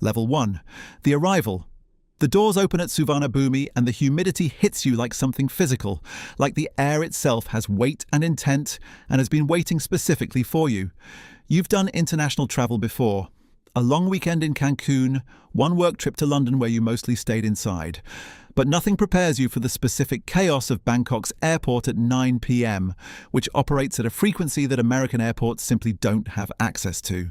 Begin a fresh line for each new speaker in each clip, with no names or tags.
Level 1. The arrival. The doors open at Suvarnabhumi and the humidity hits you like something physical, like the air itself has weight and intent and has been waiting specifically for you. You've done international travel before. A long weekend in Cancun, one work trip to London where you mostly stayed inside. But nothing prepares you for the specific chaos of Bangkok's airport at 9 p.m., which operates at a frequency that American airports simply don't have access to.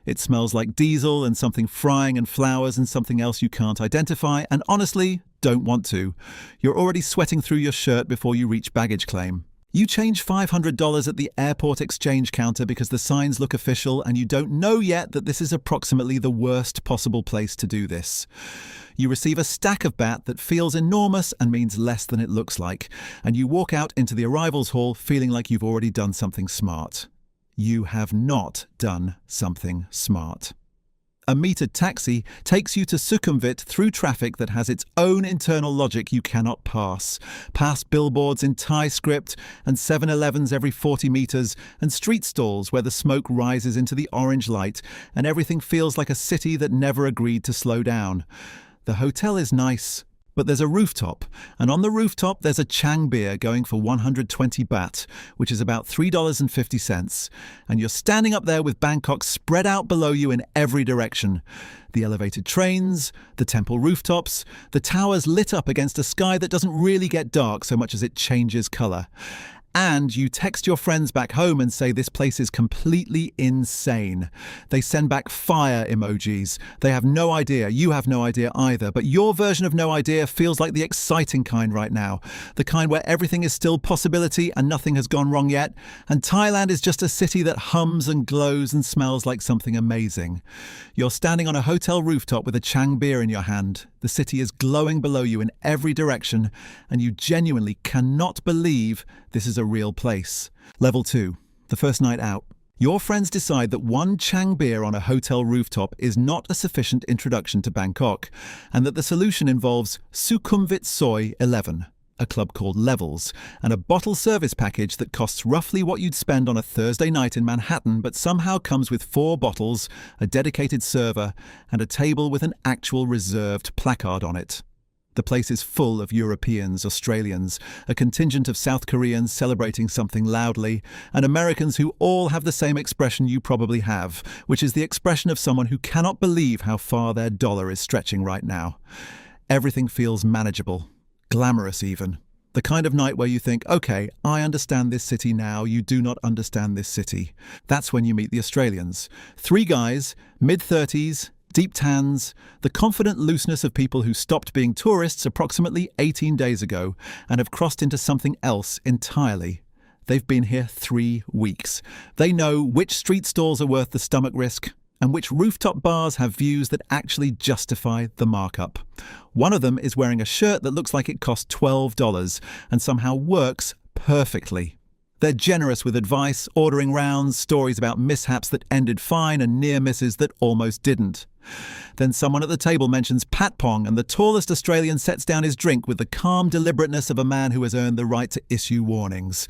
It smells like diesel and something frying and flowers and something else you can't identify and honestly don't want to. You're already sweating through your shirt before you reach baggage claim. You change $500 at the airport exchange counter because the signs look official and you don't know yet that this is approximately the worst possible place to do this. You receive a stack of baht that feels enormous and means less than it looks like, and you walk out into the arrivals hall feeling like you've already done something smart. You have not done something smart. A metered taxi takes you to Sukhumvit through traffic that has its own internal logic you cannot pass. Past billboards in Thai script and 7-Elevens every 40 meters and street stalls where the smoke rises into the orange light and everything feels like a city that never agreed to slow down. The hotel is nice, but there's a rooftop, and on the rooftop there's a Chang beer going for 120 baht, which is about $3.50, and you're standing up there with Bangkok spread out below you in every direction. The elevated trains, the temple rooftops, the towers lit up against a sky that doesn't really get dark so much as it changes colour. And you text your friends back home and say this place is completely insane. They send back fire emojis. They have no idea. You have no idea either. But your version of no idea feels like the exciting kind right now. The kind where everything is still possibility and nothing has gone wrong yet. And Thailand is just a city that hums and glows and smells like something amazing. You're standing on a hotel rooftop with a Chang beer in your hand. The city is glowing below you in every direction, and you genuinely cannot believe this is a real place. Level 2. The first night out. Your friends decide that one Chang beer on a hotel rooftop is not a sufficient introduction to Bangkok, and that the solution involves Sukhumvit Soi 11, a club called Levels, and a bottle service package that costs roughly what you'd spend on a Thursday night in Manhattan but somehow comes with 4 bottles, a dedicated server, and a table with an actual reserved placard on it. The place is full of Europeans, Australians, a contingent of South Koreans celebrating something loudly, and Americans who all have the same expression you probably have, which is the expression of someone who cannot believe how far their dollar is stretching right now. Everything feels manageable. Glamorous even. The kind of night where you think, okay, I understand this city now, you do not understand this city. That's when you meet the Australians. 3 guys, mid-30s, deep tans, the confident looseness of people who stopped being tourists approximately 18 days ago and have crossed into something else entirely. They've been here 3 weeks. They know which street stalls are worth the stomach risk, and which rooftop bars have views that actually justify the markup. One of them is wearing a shirt that looks like it cost $12 and somehow works perfectly. They're generous with advice, ordering rounds, stories about mishaps that ended fine and near misses that almost didn't. Then someone at the table mentions Patpong and the tallest Australian sets down his drink with the calm deliberateness of a man who has earned the right to issue warnings.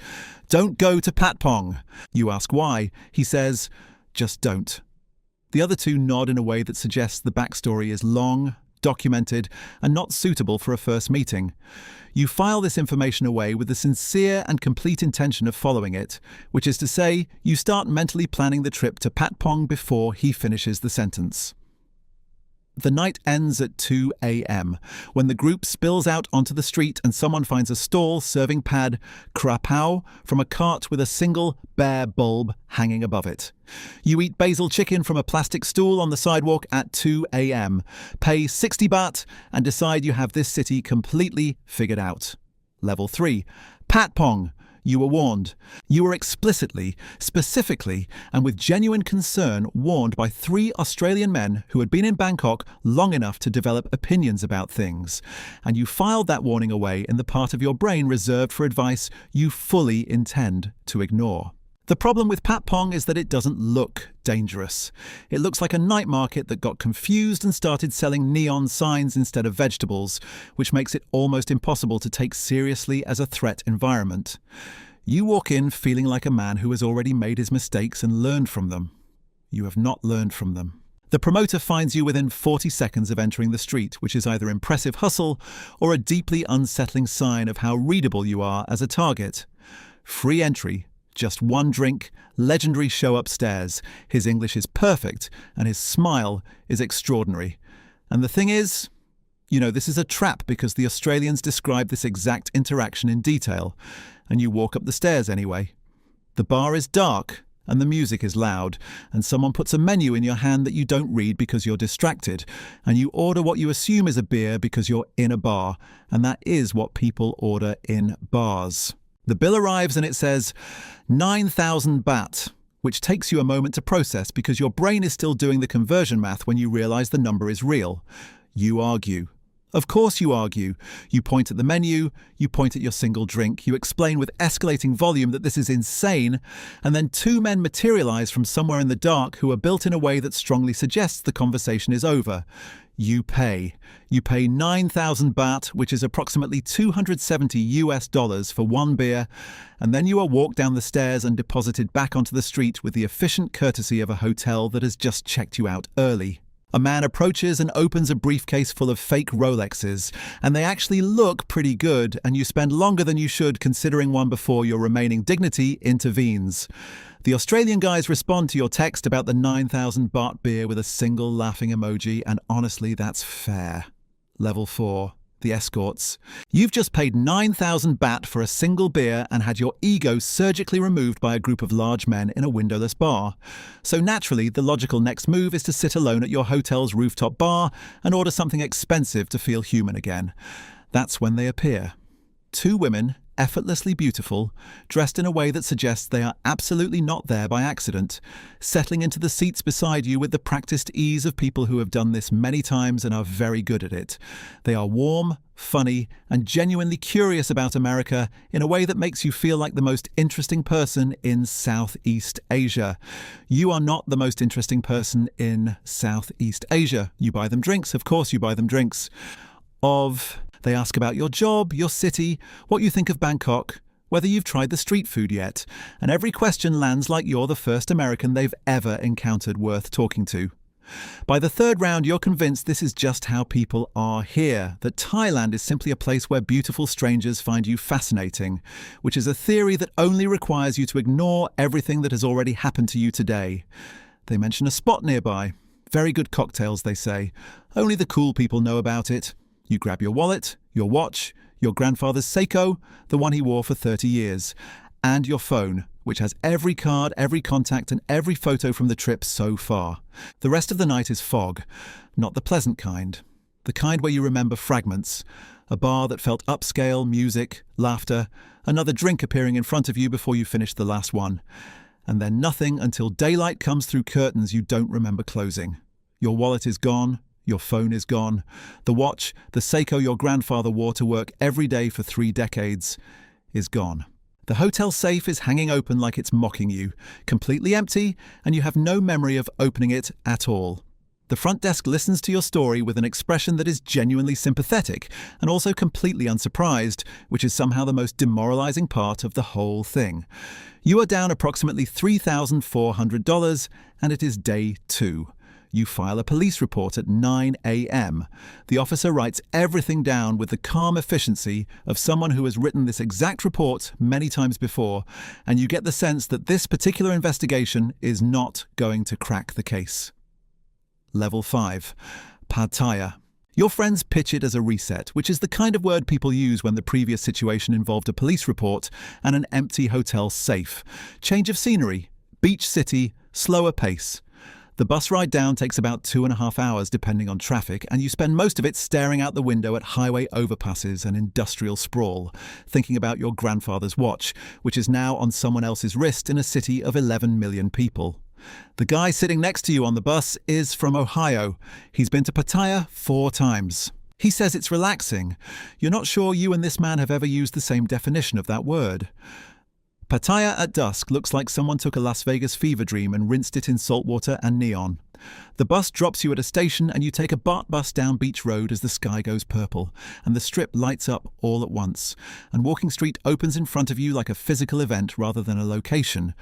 Don't go to Patpong. You ask why. He says, just don't. The other 2 nod in a way that suggests the backstory is long, documented, and not suitable for a first meeting. You file this information away with the sincere and complete intention of following it, which is to say, you start mentally planning the trip to Patpong before he finishes the sentence. The night ends at 2 a.m. when the group spills out onto the street and someone finds a stall serving pad krapao from a cart with a single bare bulb hanging above it. You eat basil chicken from a plastic stool on the sidewalk at 2 a.m., pay 60 baht and decide you have this city completely figured out. Level 3. Patpong. You were warned. You were explicitly, specifically, and with genuine concern warned by 3 Australian men who had been in Bangkok long enough to develop opinions about things. And you filed that warning away in the part of your brain reserved for advice you fully intend to ignore. The problem with Patpong is that it doesn't look dangerous. It looks like a night market that got confused and started selling neon signs instead of vegetables, which makes it almost impossible to take seriously as a threat environment. You walk in feeling like a man who has already made his mistakes and learned from them. You have not learned from them. The promoter finds you within 40 seconds of entering the street, which is either impressive hustle or a deeply unsettling sign of how readable you are as a target. Free entry, just one drink, legendary show upstairs. His English is perfect and his smile is extraordinary. And the thing is, this is a trap because the Australians describe this exact interaction in detail, and you walk up the stairs anyway. The bar is dark and the music is loud, and someone puts a menu in your hand that you don't read because you're distracted, and you order what you assume is a beer because you're in a bar, and that is what people order in bars. The bill arrives and it says 9,000 baht, which takes you a moment to process because your brain is still doing the conversion math when you realize the number is real. You argue. Of course you argue. You point at the menu, you point at your single drink, you explain with escalating volume that this is insane, and then two men materialize from somewhere in the dark who are built in a way that strongly suggests the conversation is over. You pay. You pay 9,000 baht, which is approximately $270 for one beer, and then you are walked down the stairs and deposited back onto the street with the efficient courtesy of a hotel that has just checked you out early. A man approaches and opens a briefcase full of fake Rolexes, and they actually look pretty good, and you spend longer than you should considering one before your remaining dignity intervenes. The Australian guys respond to your text about the 9,000 baht beer with a single laughing emoji, and honestly, that's fair. Level 4. The Escorts. You've just paid 9,000 baht for a single beer and had your ego surgically removed by a group of large men in a windowless bar. So naturally, the logical next move is to sit alone at your hotel's rooftop bar and order something expensive to feel human again. That's when they appear. Two women, effortlessly beautiful, dressed in a way that suggests they are absolutely not there by accident, settling into the seats beside you with the practiced ease of people who have done this many times and are very good at it. They are warm, funny, and genuinely curious about America in a way that makes you feel like the most interesting person in Southeast Asia. You are not the most interesting person in Southeast Asia. You buy them drinks, of course you buy them drinks. They ask about your job, your city, what you think of Bangkok, whether you've tried the street food yet, and every question lands like you're the first American they've ever encountered worth talking to. By the third round, you're convinced this is just how people are here, that Thailand is simply a place where beautiful strangers find you fascinating, which is a theory that only requires you to ignore everything that has already happened to you today. They mention a spot nearby. Very good cocktails, they say. Only the cool people know about it. You grab your wallet, your watch, your grandfather's Seiko, the one he wore for 30 years, and your phone, which has every card, every contact, and every photo from the trip so far. The rest of the night is fog, not the pleasant kind. The kind where you remember fragments. A bar that felt upscale, music, laughter, another drink appearing in front of you before you finish the last one. And then nothing until daylight comes through curtains you don't remember closing. Your wallet is gone. Your phone is gone. The watch, the Seiko your grandfather wore to work every day for 3 decades, is gone. The hotel safe is hanging open like it's mocking you, completely empty, and you have no memory of opening it at all. The front desk listens to your story with an expression that is genuinely sympathetic and also completely unsurprised, which is somehow the most demoralizing part of the whole thing. You are down approximately $3,400, and it is day 2. You file a police report at 9 a.m. The officer writes everything down with the calm efficiency of someone who has written this exact report many times before, and you get the sense that this particular investigation is not going to crack the case. Level 5. Pattaya. Your friends pitch it as a reset, which is the kind of word people use when the previous situation involved a police report and an empty hotel safe. Change of scenery, beach city, slower pace. The bus ride down takes about 2.5 hours depending on traffic, and you spend most of it staring out the window at highway overpasses and industrial sprawl, thinking about your grandfather's watch, which is now on someone else's wrist in a city of 11 million people. The guy sitting next to you on the bus is from Ohio. He's been to Pattaya 4 times. He says it's relaxing. You're not sure you and this man have ever used the same definition of that word. Pattaya at dusk looks like someone took a Las Vegas fever dream and rinsed it in salt water and neon. The bus drops you at a station and you take a BART bus down Beach Road as the sky goes purple and the strip lights up all at once, and Walking Street opens in front of you like a physical event rather than a location.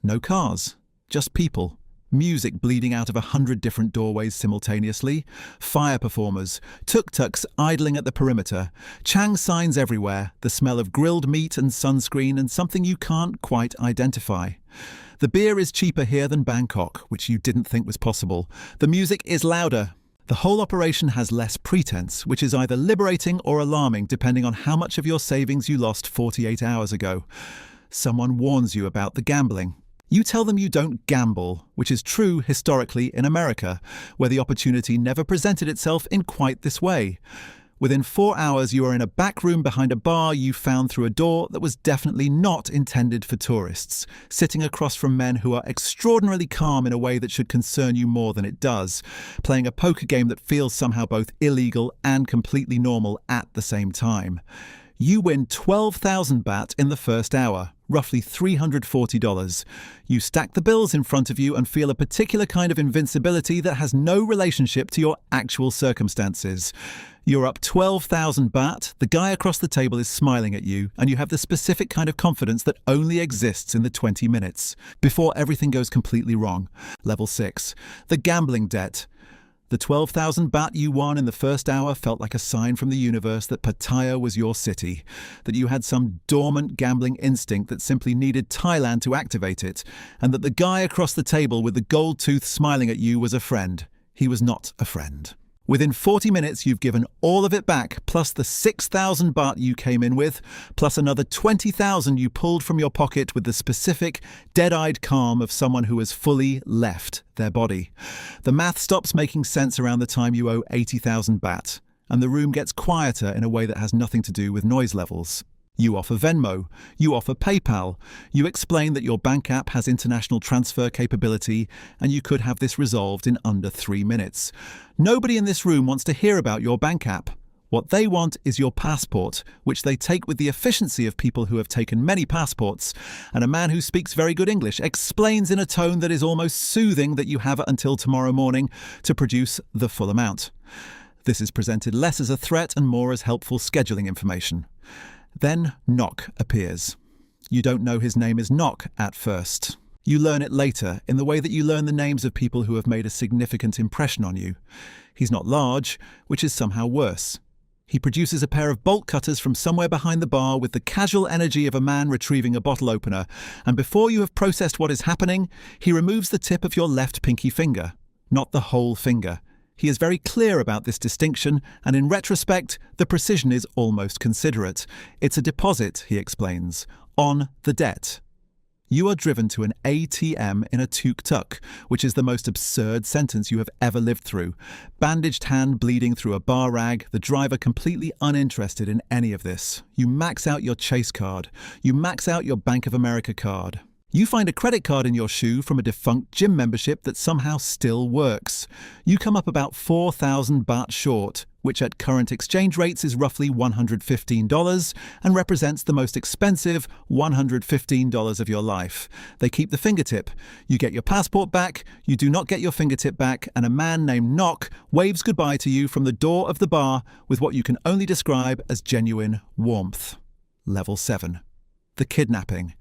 No cars, just people, Music bleeding out of 100 different doorways simultaneously, fire performers, tuk-tuks idling at the perimeter, Chang signs everywhere, the smell of grilled meat and sunscreen, and something you can't quite identify. The beer is cheaper here than Bangkok, which you didn't think was possible. The music is louder. The whole operation has less pretense, which is either liberating or alarming depending on how much of your savings you lost 48 hours ago. Someone warns you about the gambling. You tell them you don't gamble, which is true historically in America, where the opportunity never presented itself in quite this way. Within 4 hours, you are in a back room behind a bar you found through a door that was definitely not intended for tourists, sitting across from men who are extraordinarily calm in a way that should concern you more than it does, playing a poker game that feels somehow both illegal and completely normal at the same time. You win 12,000 baht in the first hour, roughly $340. You stack the bills in front of you and feel a particular kind of invincibility that has no relationship to your actual circumstances. You're up 12,000 baht, the guy across the table is smiling at you, and you have the specific kind of confidence that only exists in the 20 minutes, before everything goes completely wrong. Level 6. The gambling debt. The 12,000 baht you won in the first hour felt like a sign from the universe that Pattaya was your city, that you had some dormant gambling instinct that simply needed Thailand to activate it, and that the guy across the table with the gold tooth smiling at you was a friend. He was not a friend. Within 40 minutes, you've given all of it back, plus the 6,000 baht you came in with, plus another 20,000 you pulled from your pocket with the specific, dead-eyed calm of someone who has fully left their body. The math stops making sense around the time you owe 80,000 baht, and the room gets quieter in a way that has nothing to do with noise levels. You offer Venmo, you offer PayPal, you explain that your bank app has international transfer capability and you could have this resolved in under 3 minutes. Nobody in this room wants to hear about your bank app. What they want is your passport, which they take with the efficiency of people who have taken many passports, and a man who speaks very good English explains in a tone that is almost soothing that you have until tomorrow morning to produce the full amount. This is presented less as a threat and more as helpful scheduling information. Then Nok appears. You don't know his name is Nok at first. You learn it later, in the way that you learn the names of people who have made a significant impression on you. He's not large, which is somehow worse. He produces a pair of bolt cutters from somewhere behind the bar with the casual energy of a man retrieving a bottle opener, and before you have processed what is happening, he removes the tip of your left pinky finger, not the whole finger. He is very clear about this distinction, and in retrospect, the precision is almost considerate. It's a deposit, he explains, on the debt. You are driven to an ATM in a tuk-tuk, which is the most absurd sentence you have ever lived through. Bandaged hand bleeding through a bar rag, the driver completely uninterested in any of this. You max out your Chase card. You max out your Bank of America card. You find a credit card in your shoe from a defunct gym membership that somehow still works. You come up about 4,000 baht short, which at current exchange rates is roughly $115 and represents the most expensive $115 of your life. They keep the fingertip. You get your passport back, you do not get your fingertip back, and a man named Nok waves goodbye to you from the door of the bar with what you can only describe as genuine warmth. Level 7. The kidnapping.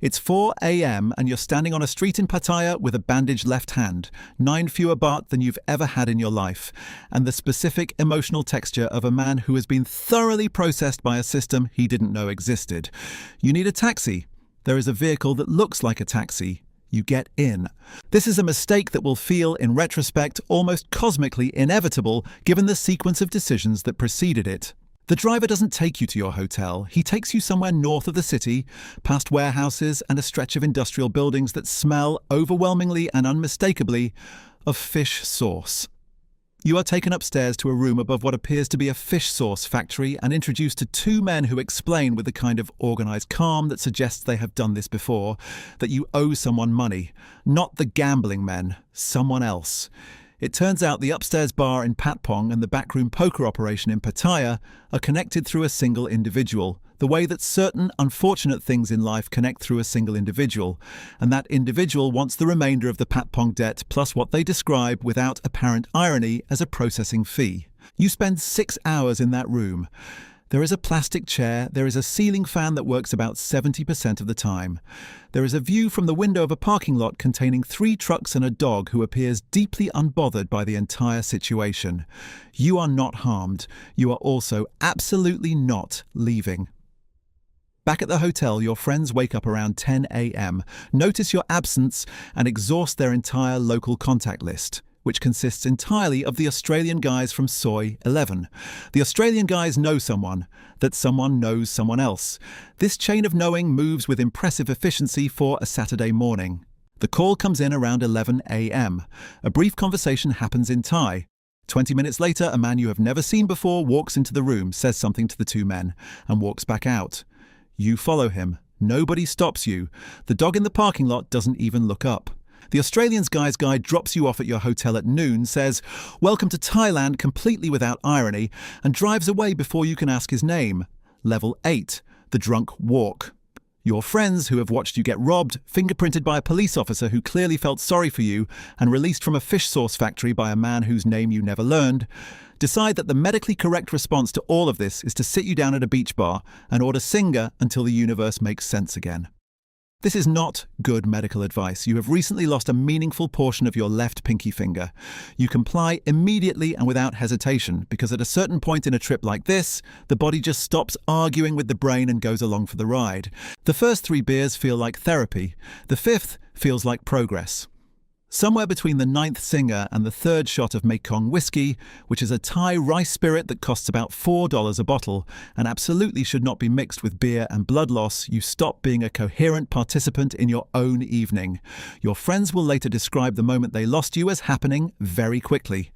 It's 4 a.m. and you're standing on a street in Pattaya with a bandaged left hand, 9 fewer baht than you've ever had in your life, and the specific emotional texture of a man who has been thoroughly processed by a system he didn't know existed. You need a taxi. There is a vehicle that looks like a taxi. You get in. This is a mistake that will feel, in retrospect, almost cosmically inevitable given the sequence of decisions that preceded it. The driver doesn't take you to your hotel. He takes you somewhere north of the city, past warehouses and a stretch of industrial buildings that smell overwhelmingly and unmistakably of fish sauce. You are taken upstairs to a room above what appears to be a fish sauce factory and introduced to 2 men who explain with the kind of organized calm that suggests they have done this before, that you owe someone money. Not the gambling men, someone else. It turns out the upstairs bar in Patpong and the backroom poker operation in Pattaya are connected through a single individual, the way that certain unfortunate things in life connect through a single individual, and that individual wants the remainder of the Patpong debt plus what they describe without apparent irony as a processing fee. You spend 6 hours in that room. There is a plastic chair, there is a ceiling fan that works about 70% of the time. There is a view from the window of a parking lot containing 3 trucks and a dog who appears deeply unbothered by the entire situation. You are not harmed. You are also absolutely not leaving. Back at the hotel, your friends wake up around 10 a.m., notice your absence, and exhaust their entire local contact list, which consists entirely of the Australian guys from Soy 11. The Australian guys know someone, that someone knows someone else. This chain of knowing moves with impressive efficiency for a Saturday morning. The call comes in around 11 a.m. A brief conversation happens in Thai. 20 minutes later, a man you have never seen before walks into the room, says something to the 2 men, and walks back out. You follow him. Nobody stops you. The dog in the parking lot doesn't even look up. The Australian's guy's guide drops you off at your hotel at noon, says, "Welcome to Thailand," completely without irony, and drives away before you can ask his name. Level 8. The drunk walk. Your friends, who have watched you get robbed, fingerprinted by a police officer who clearly felt sorry for you, and released from a fish sauce factory by a man whose name you never learned, decide that the medically correct response to all of this is to sit you down at a beach bar and order Singer until the universe makes sense again. This is not good medical advice. You have recently lost a meaningful portion of your left pinky finger. You comply immediately and without hesitation, because at a certain point in a trip like this, the body just stops arguing with the brain and goes along for the ride. The first 3 beers feel like therapy. The 5th feels like progress. Somewhere between the 9th Singer and the 3rd shot of Mekong whiskey, which is a Thai rice spirit that costs about $4 a bottle and absolutely should not be mixed with beer and blood loss, you stop being a coherent participant in your own evening. Your friends will later describe the moment they lost you as happening very quickly.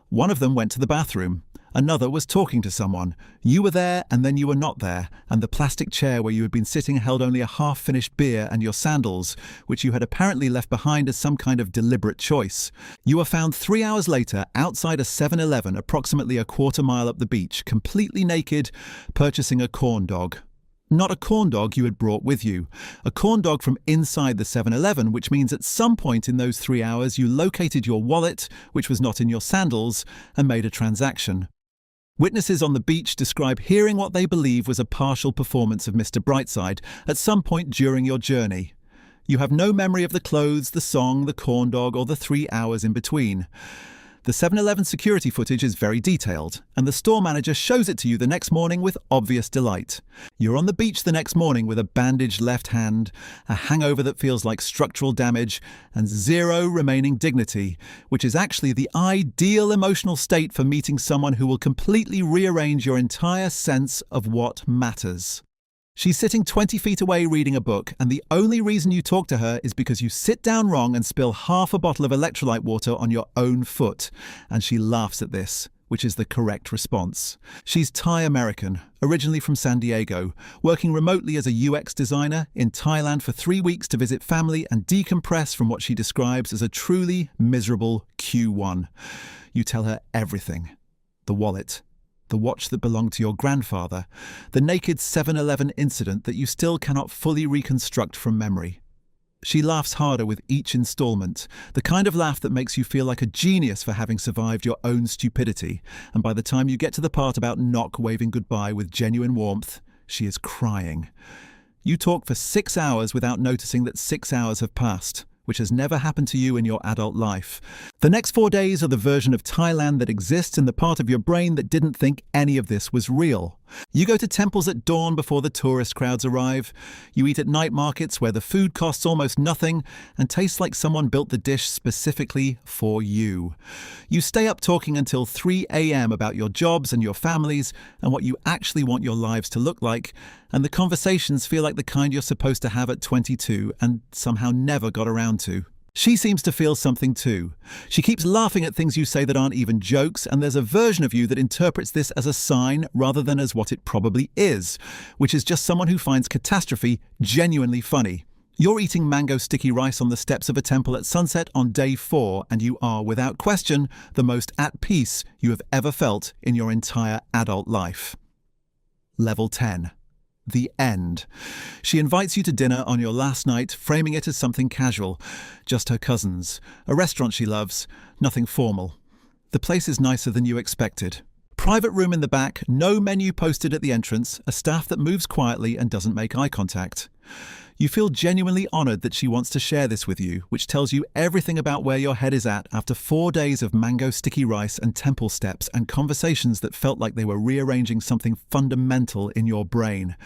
One of them went to the bathroom. Another was talking to someone. You were there and then you were not there, and the plastic chair where you had been sitting held only a half-finished beer and your sandals, which you had apparently left behind as some kind of deliberate choice. You were found 3 hours later outside a 7-Eleven approximately a quarter mile up the beach, completely naked, purchasing a corn dog. Not a corn dog you had brought with you. A corn dog from inside the 7-Eleven, which means at some point in those 3 hours you located your wallet, which was not in your sandals, and made a transaction. Witnesses on the beach describe hearing what they believe was a partial performance of Mr. Brightside at some point during your journey. You have no memory of the clothes, the song, the corn dog, or the 3 hours in between. The 7-Eleven security footage is very detailed, and the store manager shows it to you the next morning with obvious delight. You're on the beach the next morning with a bandaged left hand, a hangover that feels like structural damage, and 0 remaining dignity, which is actually the ideal emotional state for meeting someone who will completely rearrange your entire sense of what matters. She's sitting 20 feet away reading a book, and the only reason you talk to her is because you sit down wrong and spill half a bottle of electrolyte water on your own foot, and she laughs at this, which is the correct response. She's Thai-American, originally from San Diego, working remotely as a UX designer in Thailand for 3 weeks to visit family and decompress from what she describes as a truly miserable Q1. You tell her everything. The wallet. The watch that belonged to your grandfather, the naked 7-Eleven incident that you still cannot fully reconstruct from memory. She laughs harder with each installment, the kind of laugh that makes you feel like a genius for having survived your own stupidity, and by the time you get to the part about Nock waving goodbye with genuine warmth, she is crying. You talk for 6 hours without noticing that 6 hours have passed, which has never happened to you in your adult life. The next 4 days are the version of Thailand that exists in the part of your brain that didn't think any of this was real. You go to temples at dawn before the tourist crowds arrive. You eat at night markets where the food costs almost nothing and tastes like someone built the dish specifically for you. You stay up talking until 3 a.m. about your jobs and your families and what you actually want your lives to look like, and the conversations feel like the kind you're supposed to have at 22 and somehow never got around to. She seems to feel something too. She keeps laughing at things you say that aren't even jokes, and there's a version of you that interprets this as a sign rather than as what it probably is, which is just someone who finds catastrophe genuinely funny. You're eating mango sticky rice on the steps of a temple at sunset on day 4, and you are, without question, the most at peace you have ever felt in your entire adult life. Level 10. The end. She invites you to dinner on your last night, framing it as something casual. Just her cousins. A restaurant she loves. Nothing formal. The place is nicer than you expected. Private room in the back, no menu posted at the entrance, a staff that moves quietly and doesn't make eye contact. You feel genuinely honoured that she wants to share this with you, which tells you everything about where your head is at after 4 days of mango sticky rice and temple steps and conversations that felt like they were rearranging something fundamental in your brain.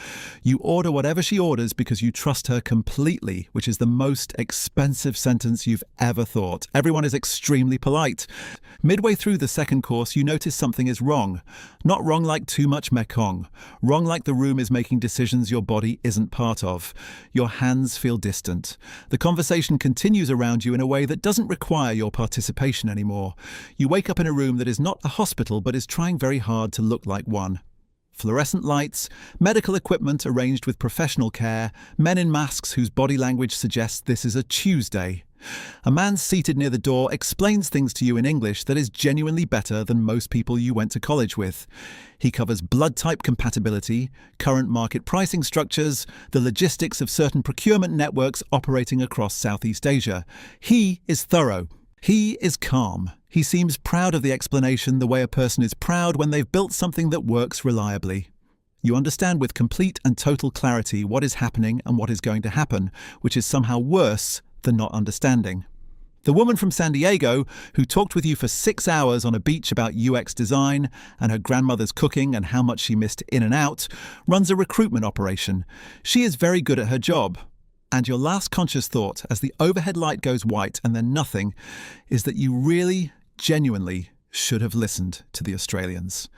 You order whatever she orders because you trust her completely, which is the most expensive sentence you've ever thought. Everyone is extremely polite. Midway through the second course, you notice something is wrong. Not wrong like too much Mekong. Wrong like the room is making decisions your body isn't part of. Your hands feel distant. The conversation continues around you in a way that doesn't require your participation anymore. You wake up in a room that is not a hospital but is trying very hard to look like one. Fluorescent lights, medical equipment arranged with professional care, men in masks whose body language suggests this is a Tuesday. A man seated near the door explains things to you in English that is genuinely better than most people you went to college with. He covers blood type compatibility, current market pricing structures, the logistics of certain procurement networks operating across Southeast Asia. He is thorough. He is calm. He seems proud of the explanation the way a person is proud when they've built something that works reliably. You understand with complete and total clarity what is happening and what is going to happen, which is somehow worse than not understanding. The woman from San Diego, who talked with you for 6 hours on a beach about UX design and her grandmother's cooking and how much she missed In-N-Out, runs a recruitment operation. She is very good at her job. And your last conscious thought, as the overhead light goes white and then nothing, is that you really, genuinely should have listened to the Australians.